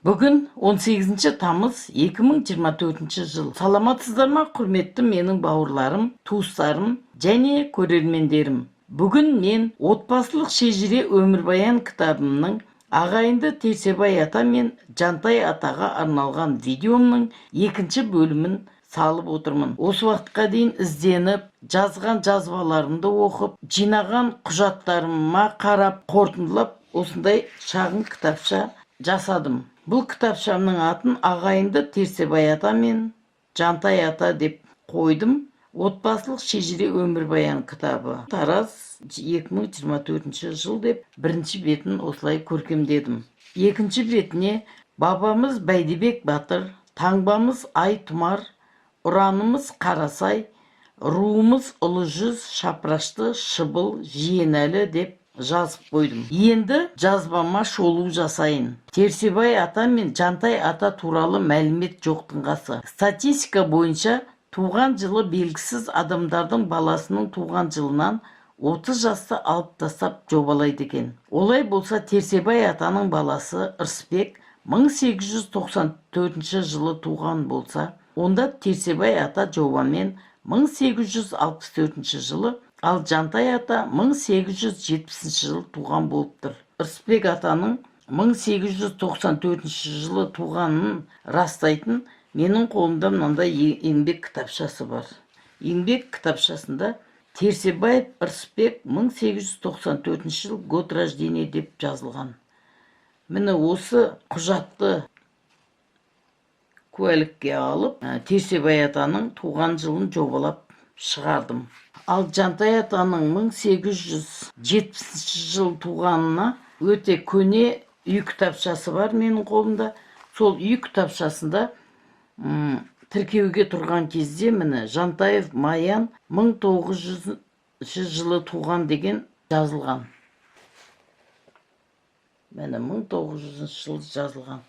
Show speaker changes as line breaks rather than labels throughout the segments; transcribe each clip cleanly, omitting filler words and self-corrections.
Бүгін 18 тамыз 2024 жыл. Саламатсыздар ма, құрметті менің бауырларым, туыстарым және көрермендерім. Бүгін мен отбасылық шежіре өмірбаян кітабымның ағайынды Терсебай ата мен Жантай атаға арналған видеомның екінші бөлімін салып отырмын. Осы уақытқа дейін ізденіп, жазған жазбаларымды оқып, жинаған құжаттарыма қарап, қорытындылап, осындай шағын кітапша жасадым. Бұл кітапшамның атын ағайынды Терсебай ата мен Жантай ата деп қойдым. Отбасылық шежіре өмірбаян кітабы. Тараз 2024 жыл деп бірінші бетін осылай көркемдедім. Екінші бетіне бабамыз Бәйдібек батыр, таңбамыз Ай тұмар, ұранымыз Қарасай, руымыз ұлы жүз, шапрашты, шыбыл, жиенәлі деп жазып қойдым. Енді жазбама шолу жасайын. Терсебай ата мен Жантай ата туралы мәлімет жоқтың қасы. Статистика бойынша туған жылы белгісіз адамдардың баласының туған жылынан 30 жасты алып тастап жобалайды екен. Олай болса Терсебай атаның баласы Ырысбек 1894 жылы туған болса, онда Терсебай ата жобамен 1864 жылы, ал Жантай ата 1870 жылы туған болып тұр. Ырысбек атаның 1894 жылы туғанын растайтын менің қолымда мынандай еңбек кітапшасы бар. Еңбек кітапшасында Терсебаев Ырысбек 1894 жыл год рождения деп жазылған. Міне осы құжатты куәлікке алып, Терсебай атаның туған жылын жобалап шығардым. Ал Жантай атаның 1870 жыл туғанына өте көне үй кітапшасы бар менің қолымда. Сол үй кітапшасында тіркеуге тұрған кезде міне Жантаев Маян 1900 жылы туған деген жазылған. Міне 1900 жылы жазылған.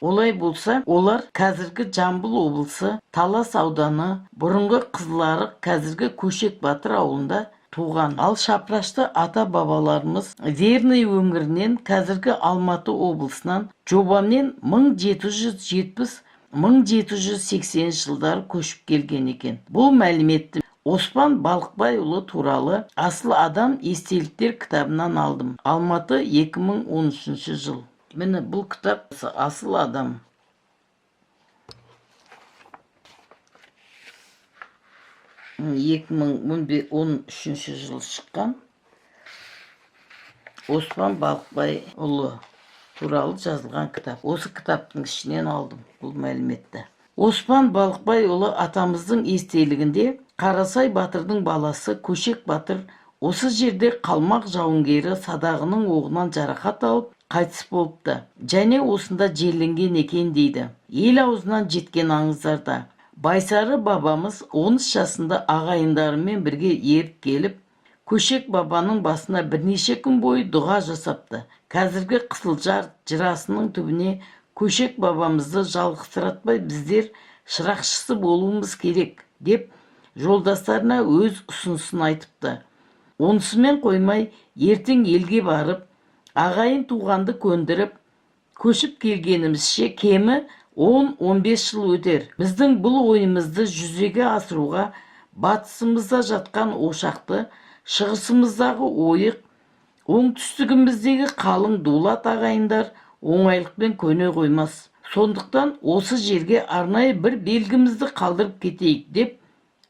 Олай болса, олар қазіргі Жамбыл облысы, Талас ауданы, бұрынғы Қызыларық, қазіргі Көшек Батыр ауылында туған. Ал шапрашты ата бабаларымыз Верный өңірінен, қазіргі Алматы облысынан жобамен 1770-1780 жылдары көшіп келген екен. Бұл мәліметті Оспан Балықбайұлы туралы Асыл адам естеліктер кітабынан алдым. Алматы 2013 жыл. Міне бұл кітап Асыл адам. (2013 жылы шыққан Оспан Балықбайұлы туралы жазылған кітап. Осы кітаптың ішінен алдым бұл мәліметті. Оспан Балықбайұлы атамыздың естелігінде Қарасай батырдың баласы Көшек батыр осы жерде қалмақ жауынгері садағының оғынан жарақат алып қайтыс болыпты. Және осында жерленген екен дейді. Ел аузынан жеткен аңыздарда Байсары бабамыз 13 жасында ағайындарымен бірге еріп келіп, Көшек бабаның басына бірнеше күн бойы дұға жасапты. Қазіргі Қызылжар жырасының түбіне Көшек бабамызды жалғызсыратпай біздер шырақшысы болуымыз керек деп жолдастарына өз ұсынысын айтыпты. Онысымен қоймай ертең елге барып, ағайын туғанды көндіріп, көшіп келгенімізше кемі 10-15 жыл өтер. Біздің бұл ойымызды жүзеге асыруға батысымызда жатқан Ошақты, шығысымыздағы Ойық, оңтүстігіміздегі қалың Дулат ағайындар оңайлықпен көне қоймас. Сондықтан осы жерге арнайы бір белгімізді қалдырып кетейік деп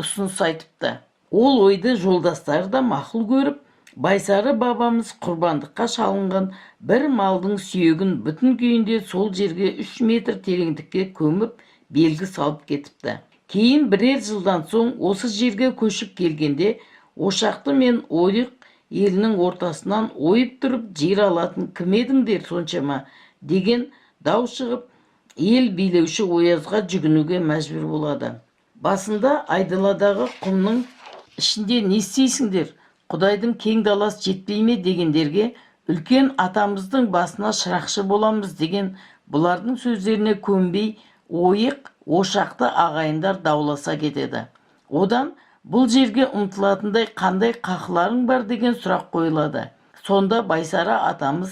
ұсыныс айтыпты. Ол ойды жолдастары да мақұл көріп, Байсары бабамыз құрбандыққа шалынған бір малдың сүйегін бүтін күйінде сол жерге 3 метр тереңдікке көміп белгі салып кетіпті. Кейін бірер жылдан соң осы жерге көшіп келгенде Ошақты мен Ойық елінің ортасынан ойып тұрып жер алатын кім едіңдер соншама деген дау шығып, ел билеуші Оязға жүгінуге мәжбүр болады. Басында айдаладағы құмның ішінде не істейсіңдер? Құдайдың кең далас жетпей ме дегендерге үлкен атамыздың басына шырақшы боламыз деген бұлардың сөздеріне көнбей Ойық, Ошақты ағайындар дауласа кетеді. Одан бұл жерге ұмтылатындай қандай қақыларың бар деген сұрақ қойылады. Сонда Байсары атамыз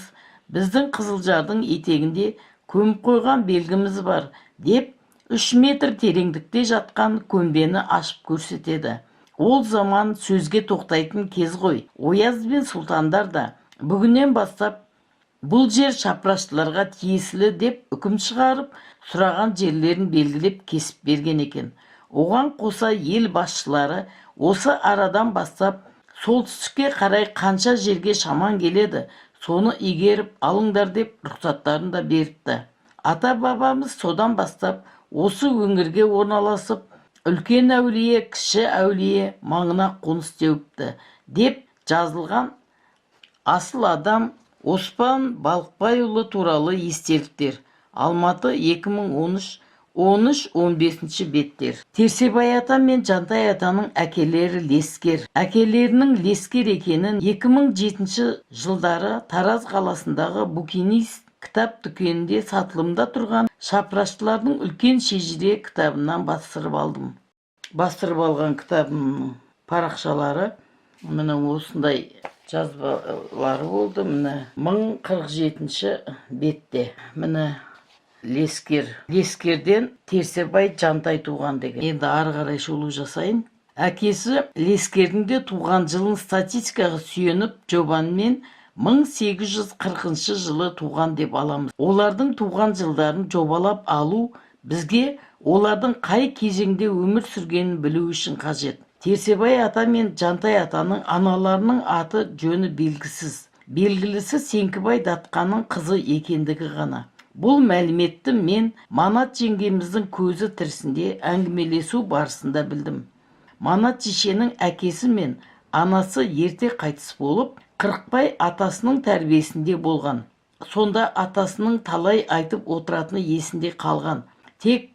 Біздің Қызылжардың етегінде көміп қойған белгіміз бар деп 3 метр тереңдікте жатқан көмбені ашып көрсетеді. Ол заман сөзге тоқтайтын кез ғой. Ояз бен сұлтандар да бүгіннен бастап бұл жер шапырашшыларға тиесілі деп үкім шығарып, сұраған жерлерін белгілеп кесіп берген екен. Оған қоса ел басшылары осы арадан бастап солтүстікке қарай қанша жерге шаман келеді, соны игеріп алыңдар деп рұқсаттарын да беріпті. Ата-бабамыз содан бастап осы өңірге орналасып, үлкен әулие, кіші әулие маңына қоныс теуіпті деп жазылған асыл адам Оспан Балықбайұлы туралы естеліктер. Алматы 2013 13-15 беттер. Терсебай ата мен Жантай атаның әкелері лескер. Әкелерінің лескер екенін 2007 жылдары Тараз қаласындағы букинист кітап дүкенінде сатылымда тұрған шапырашшылардың үлкен шежіре кітабынан бастырып алдым. Бастырып алған кітабымның парақшалары міне осындай жазбалары болды. Міне 1047 бетте. Міне Лескерден Терсебай Жантай туған деген. Енді ары қарай шолу жасайын. Әкесі Лескердің де туған жылын статистикаға сүйеніп жобанмен 1840 жылы туған деп аламыз. Олардың туған жылдарын жобалап алу бізге олардың қай кезеңде өмір сүргенін білу үшін қажет. Терсебай ата мен Жантай атаның аналарының аты жөні белгісіз. Белгілісі Сеңкібай датқаның қызы екендігі ғана. Бұл мәліметті мен Манат жеңгеміздің көзі тірісінде әңгімелесу барысында білдім. Манат шешенің әкесі мен анасы ерте қайтыс болып, Қырықбай атасының тәрбиесінде болған. Сонда атасының талай айтып отыратыны есінде қалған. Тек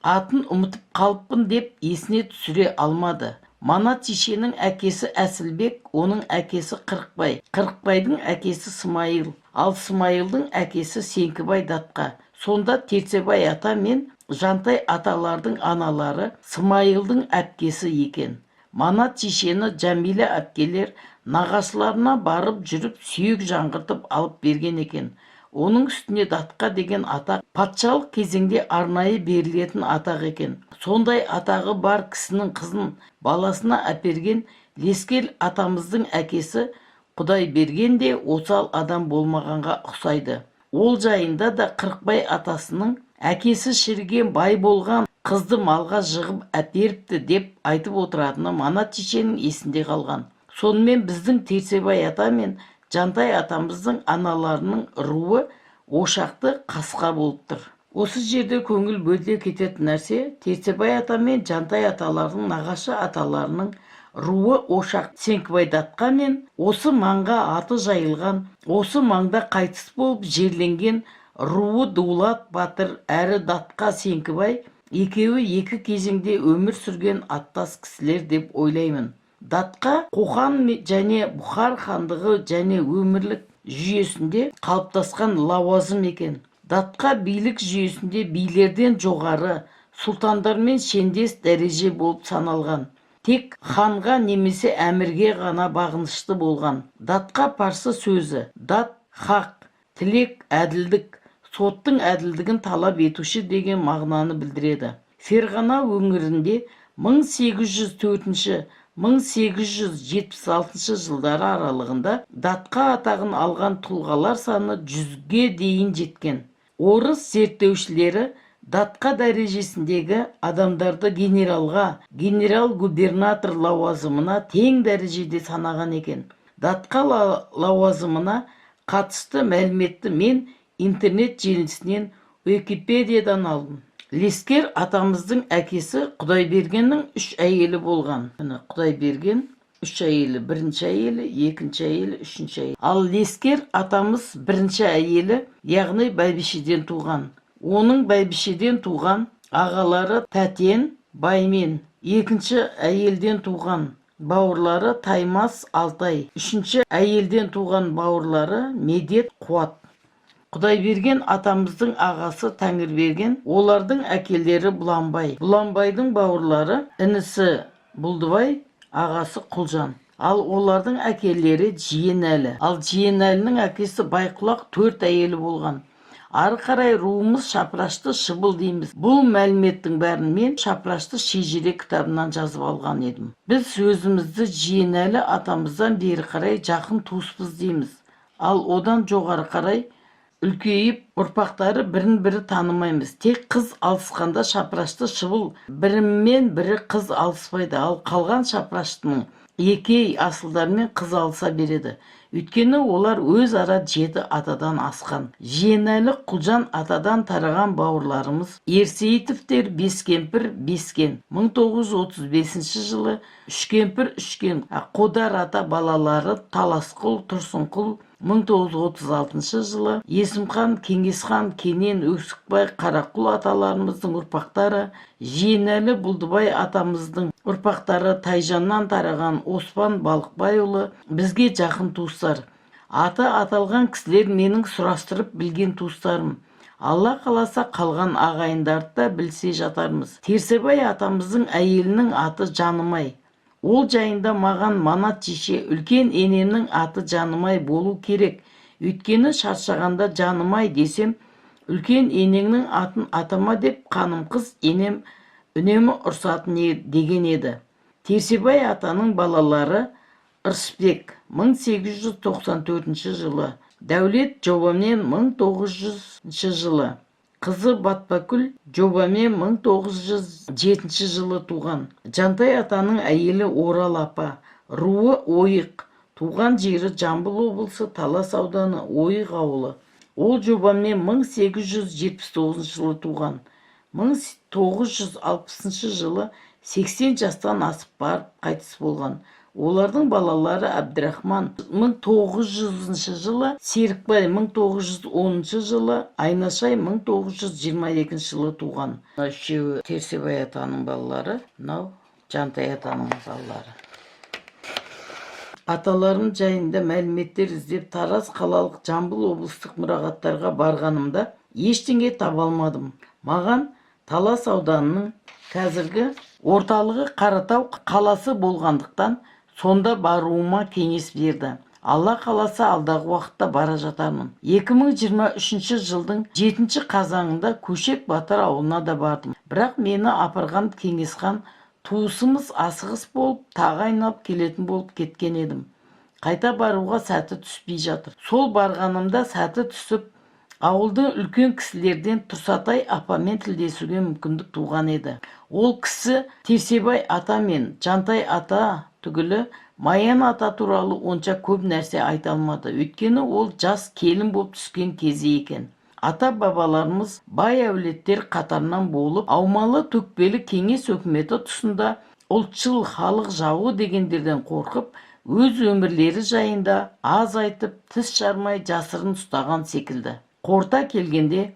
атын ұмытып қалыппын деп есіне түсіре алмады. Манат шешенің әкесі Әсілбек, оның әкесі Қырықбай. Қырықбайдың әкесі Смайыл, ал Смайылдың әкесі Сеңкібай датқа. Сонда Терсебай ата мен Жантай аталардың аналары Смайылдың әпкесі екен. Манат шешені Жәмилә әпкелер нағашыларына барып жүріп сүйек жаңғыртып алып берген екен. Оның үстіне датқа деген атақ патшалық кезеңде арнайы берілетін атақ екен. Сондай атағы бар кісінің қызын баласына әперген Лескер атамыздың әкесі Құдайберген де осал адам болмағанға ұқсайды. Ол жайында да Қырықбай атасының әкесі шіріген бай болған қызды малға жығып әперіпті деп айтып отыратыны Манат шешенің есінде қалған. Сонымен біздің Терсебай ата мен Жантай атамыздың аналарының руы ошақты қасқа болып тұр. Осы жерде көңіл бөле кететін нәрсе, Терсебай ата мен Жантай аталардың нағашы аталарының руы ошақ Сеңкібай датқа мен осы маңға аты жайылған, осы маңда қайтыс болып жерленген руы Дулат батыр әрі датқа Сеңкібай екеуі екі кезеңде өмір сүрген аттас кісілер деп ойлаймын. Датқа Қоқан және Бұхар хандығы және өмірлік жүйесінде қалыптасқан лауазым екен. Датқа билік жүйесінде билерден жоғары, сұлтандармен шендес дәреже болып саналған. Тек ханға немесе әмірге ғана бағынышты болған. Датқа парсы сөзі дат хақ, тілек әділдік, соттың әділдігін талап етуші деген мағынаны білдіреді. Ферғана өңірінде 1804-1876 жылдары аралығында датқа атағын алған тұлғалар саны 100-ге дейін жеткен. Орыс зерттеушілері датқа дәрежесіндегі адамдарды генералға, генерал-губернатор лауазымына тең дәрежеде санаған екен. Датқа лауазымына қатысты мәліметті мен интернет желісінен Википедиядан алдым. Лескер атамыздың әкесі Құдайбергеннің 3 әйелі болған. Құдайберген 3 әйелі, бірінші әйелі, екінші әйелі, үшінші әйелі. Ал Лескер атамыз бірінші әйелі, яғни бәйбішеден туған. Оның бәйбішеден туған ағалары Тәтен, Баймен, екінші әйелден туған бауырлары Таймас, Алтай, үшінші әйелден туған бауырлары Медет, Қуат. Құдайберген атамыздың ағасы Тәңірберген, олардың әкелері Бұланбай. Бұланбайдың бауырлары інісі Бұлдыбай, ағасы Құлжан. Ал олардың әкелері Жиенәлі. Ал Жиенәлінің әкесі Байқұлақ 4 әйелі болған. Ары қарай руымыз Шапырашты Шыбыл дейміз. Бұл мәліметтің бәрін мен Шапырашты Шежіре кітабынан жазып алған едім. Біз сөзімізді Жиенәлі атамыздан бері қарай жақын туыспыз дейміз. Ал одан жоғары қарай үлкейіп, ұрпақтары бірін-бірі танымаймыз. Тек қыз алысқанда Шапырашты Шыбыл бірімен бірі қыз алыспайды. Ал қалған Шапыраштының екей асылдармен қыз алыса береді. Өйткені олар өз ара 7 атадан асқан. Жиенәлі Құлжан атадан тараған бауырларымыз Ерсейітовтер Бескемпір Бескен 1935 жылы, Үшкемпір Үшкен Қодар ата балалары Таласқұл Тұрсынқұл 1936 жылы, Есімхан Кеңесхан Кенен Өксікбай Қарақұл аталарымыздың ұрпақтары, Жиенәлі Бұлдыбай атамыздың ұрпақтары Тайжаннан тараған Оспан Балықбайұлы бізге жақын туыстар. Аты аталған кісілер менің сұрастырып білген туыстарым. Алла қаласа қалған ағайындарды да білсе жатармыз. Терсебай атамыздың әйелінің аты Жанымай. Ол жайында маған Манат жеше үлкен енемнің аты Жанымай болу керек. Өйткені шаршағанда Жанымай десем, үлкен енеңнің атын атама деп қаным қыз енем үнемі ұрсатын деген еді. Терсебай атаның балалары Ырысбек 1894 жылы, Дәулет Жобамен 1900 жылы, қызы Батпакүл Жобамен 1907 жылы туған. Жантай атаның әйелі Орал апа, руы Ойық, туған жері Жамбыл облысы Талас ауданы Ойық ауылы. Ол Жобамен 1879 жылы туған. 1960 жылы 80 жастан асып барып қайтыс болған. Олардың балалары Әбдірахман 1900 жылы, Серікбай 1910 жылы, Айнашай 1922 жылы туған. Үшеуі Терсебай атаның балалары, мынау Жантай атаның балалары. Аталарым жайында мәліметтер іздеп Тараз қалалық Жамбыл облыстық мұрағаттарға барғанымда ештеңе таба алмадым. Маған Талас ауданының қазіргі орталығы Қаратау қаласы болғандықтан сонда баруыма кеңес берді. Алла қаласа алдағы уақытта бара жатармын. 2023 жылдың 7 қазанында Көшек Батыр ауылына да бардым. Бірақ мені апарған Кеңесхан туысымыз асығыс болып, тағы айналып келетін болып кеткен едім. Қайта баруға сәті түспей жатыр. Сол барғанымда сәті түсіп, ауылдың үлкен кісілерден Тұрсатай апамен тілдесуге мүмкіндік туған еді. Ол кісі Терсебай ата мен Жантай ата түгілі Маян ата туралы онша көп нәрсе айта алмады. Өйткені ол жас келін болып түскен кезі екен. Ата бабаларымыз бай әулеттер қатарынан болып, аумалы төкпелі кеңес өкіметі тұсында ұлтшыл халық жауы дегендерден қорқып, өз өмірлері жайында аз айтып, тіс жармай жасырын ұстаған секілді. Қорта келгенде,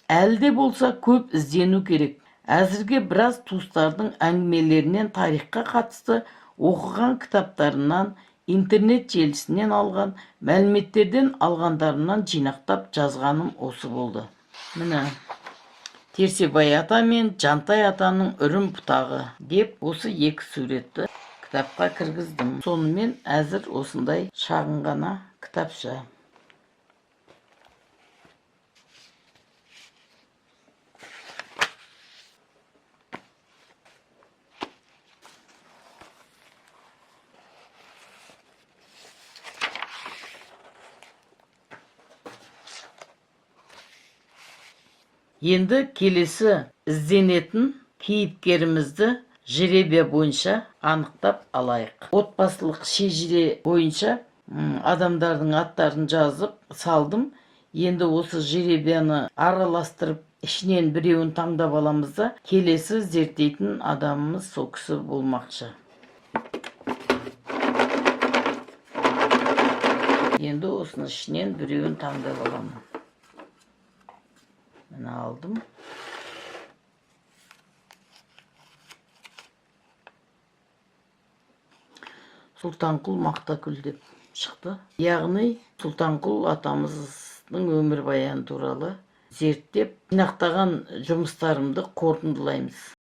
әлде болса көп іздену керек. Әзірге біраз туыстардың әңгімелерінен тарихқа қатысты оқыған кітаптарынан, интернет желісінен алған мәліметтерден алғандарынан жинақтап жазғаным осы болды. Міне, Терсебай ата мен Жантай атаның үрім бұтағы деп осы 2 суретті кітапқа кіргіздім. Сонымен әзір осындай шағын ғана кітапша. Енді келесі ізденетін кейіпкерімізді жеребе бойынша анықтап алайық. Отбасылық шежіре бойынша адамдардың аттарын жазып салдым. Енді осы жеребені араластырып, ішінен біреуін таңдап аламыз да, келесі зерттейтін адамымыз сол кісі болмақшы. Енді осының ішінен біреуін таңдап аламын. Мені алдым. Сұлтанқұл Мақтакүл деп шықты. Яғни Сұлтанқұл атамыздың өмірбаяны туралы зерттеп, жинақтаған жұмыстарымды қорытындылаймыз.